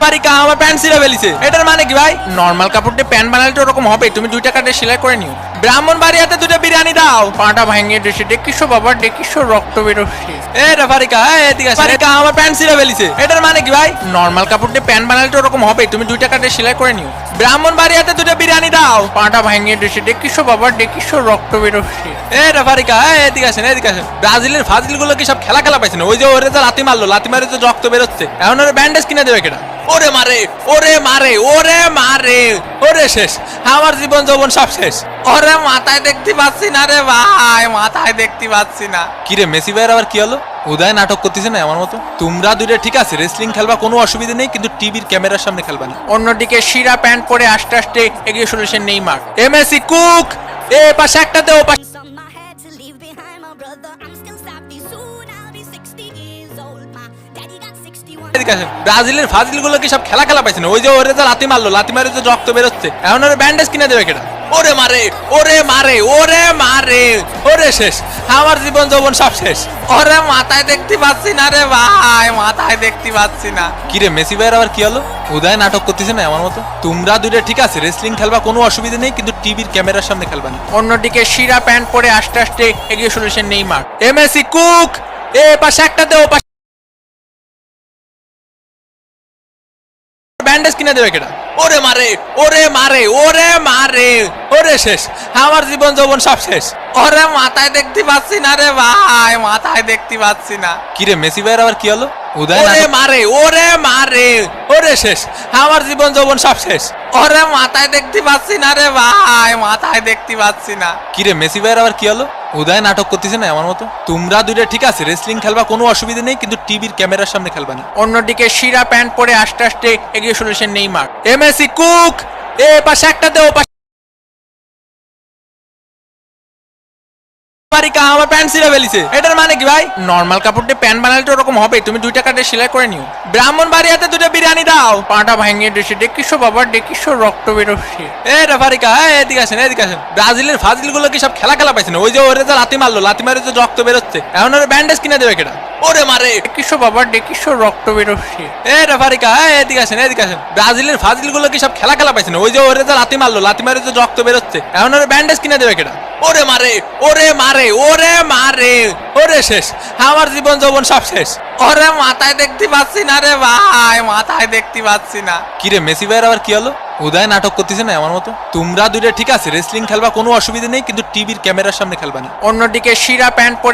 পারিকা আমার প্যান্ট ছিঁড়ে ফেলিছে, এটার মানে কি ভাই? নরমাল কাপড় দিয়ে প্যান্ট বানালে তো ওরকম হবে, তুমি 2 টাকা দিয়ে সেলাই করে নিও। ব্রাহ্মণ বাড়িয়াতে 2টা বিরিয়ানি দাও। পাটা ভাঙিয়ে দেশে দেখিছো বাবা, দেখিছো রক্ত বেরোচ্ছে। এ রে পারিকা, এদিকে আসো। পারিকা আমার প্যান্ট ছিঁড়ে ফেলিছে, এটার মানে কি ভাই? নরমাল কাপড় দিয়ে প্যান্ট বানালে তো ওরকম হবে, তুমি 2 টাকা দিয়ে সেলাই করে নিও। ব্রাহ্মণ বাড়িয়াতে 2টা বিরিয়ানি দাও। পাটা ভাঙিয়ে দেশে দেখিছো বাবা, দেখিছো রক্ত বেরোচ্ছে। এ রে পারিকা, এদিকে আসেন, এদিকে আসেন। ব্রাজিলের ফাজিল গুলো কি সব খেলা পাইছে না? ওই যে ওরে যে লাথি মারলো, লাথি মারে যে রক্ত বেরোচ্ছে, এখন ওরে ব্যান্ডেজ কিনে দেবে কেটা? ওরে মারে, ওরে মারে, ওরে মারে, ওরে শেষ, আমার জীবন যৌবন সব শেষ। ওরে মাথায় দেখতে পাচ্ছি না রে ভাই, মাথায় দেখতে পাচ্ছি না। কি রে মেসি ভাইয়ের আবার কি হলো? উদয় নাটক করতেছে না আমার মতো? তোমরা 2টা ঠিক আছে, রেসলিং খেলবা, কোনো অসুবিধা নেই, কিন্তু টিভির ক্যামেরার সামনে খেলবা না। অন্যদিকে শিরা প্যান্ট পরে আস্তে আস্তে এগিয়ে চলেছে নেইমার। এমএসি কুক, এ পাশে একটা দে, ও পাশে। On my head to leave behind my brother. I'm still sappy, soon I'll be 60 years old. My daddy got 61. ব্রাজিলের ফাজিল গুলো কি সব খেলা পাইছে না? ওই যে ওরে যে লাথি মারলো, লাথি মারে যে রক্ত বেরোচ্ছে, এখন ওরে ব্যান্ডেজ কিনে দেবে কেটা? ওরে মারে, ওরে মারে, ওরে মারে, ওরে শেষ, আমার জীবন যৌবন সব শেষ। ওরে মাথায় দেখতে পাচ্ছি না রে ভাই, মাথায় দেখতে পাচ্ছি না। কি রে মেসি ভাইয়ের আবার কি হলো? উদয় নাটক করতেছে না আমার মতো? তোমরা 2টা ঠিক আছে, রেসলিং খেলবা, কোনো অসুবিধা নেই, কিন্তু টিভির ক্যামেরার সামনে খেলবা না। অন্যদিকে শিরা প্যান্ট পরে আস্তে আস্তে এগিয়ে চলেছে নেইমার। এমএসি কুক, এ পাশে একটা দে, ও পাশে। ব্যান্ডেজ কিনে দেবে কেটা? ওরে মারে, ওরে মারে, ওরে মারে, ওরে শেষ, আমার জীবন যৌবন সব শেষ। ওরে মাথায় দেখতে পাচ্ছি না রে ভাই, মাথায় দেখতে পাচ্ছি না। কি রে মেসি ভাইয়ের আবার কি হলো? উদয় মারে, ওরে মারে, ওরে শেষ, আমার জীবন যৌবন সব শেষ। ওরে মাথায় দেখতে পাচ্ছি না রে ভাই, মাথায় দেখতে পাচ্ছি না। কি রে মেসি ভাইয়ের আবার কি হলো? উদয় নাটক করতেছে না আমার মতো? তোমরা 2টা ঠিক আছে, রেসলিং খেলবা, কোনো অসুবিধা নেই, কিন্তু টিভির ক্যামেরার সামনে খেলবা না। অন্যদিকে শিরা প্যান্ট পরে আস্তে আস্তে এগিয়ে চলেছে নেইমার। এমএসি কুক, এ পাশে একটা দে, ও পাশে। পারিকা আমার প্যান্ট ছিঁড়ে ফেলিছে, এটার মানে কি ভাই? নরমাল কাপড় দিয়ে প্যান্ট বানালে তো ওরকম হবে, তুমি 2 টাকা দিয়ে সেলাই করে নিও। ব্রাহ্মণ বাড়িয়াতে 2টা বিরিয়ানি দাও। পাটা ভাঙিয়ে দেশে দেখিছো বাবা, দেখিছো রক্ত বেরোচ্ছে। এ রে পারিকা, এদিকে আসেন, এদিকে আসেন। ব্রাজিলের ফাজিল গুলো কি সব খেলা পাইছে না? ওই যে ওরে যে লাথি মারলো, লাথি মারে যে রক্ত বেরোচ্ছে, এখন ওরে ব্যান্ডেজ কিনে দেবে কেটা? ওরে মারে, দেখিছো বাবা, দেখিছো রক্ত বেরোচ্ছে। এ রে পারিকা, এদিকে আসেন, এদিকে আসেন। ব্রাজিলের ফাজিল গুলো কি সব খেলা পাইছে না? ওই যে ওরে যে লাথি মারলো, লাথি মারে যে রক্ত বেরোচ্ছে, এখন ওরে ব্যান্ডেজ কিনে দেবে কেটা? ওরে মারে, ওরে মারে, ওরে মারে, ওরে শেষ, আমার জীবন যৌবন সব শেষ। ওরে মাথায় দেখতে পাচ্ছি না রে ভাই, মাথায় দেখতে পাচ্ছি না। কি রে মেসি ভাইয়ের আবার কি হলো? উদয় নাটক করতেছে না আমার মতো? তোমরা 2টা ঠিক আছে, রেসলিং খেলবা, কোনো অসুবিধা নেই, কিন্তু টিভির ক্যামেরার সামনে খেলবা না। অন্যদিকে শিরা প্যান্ট পরে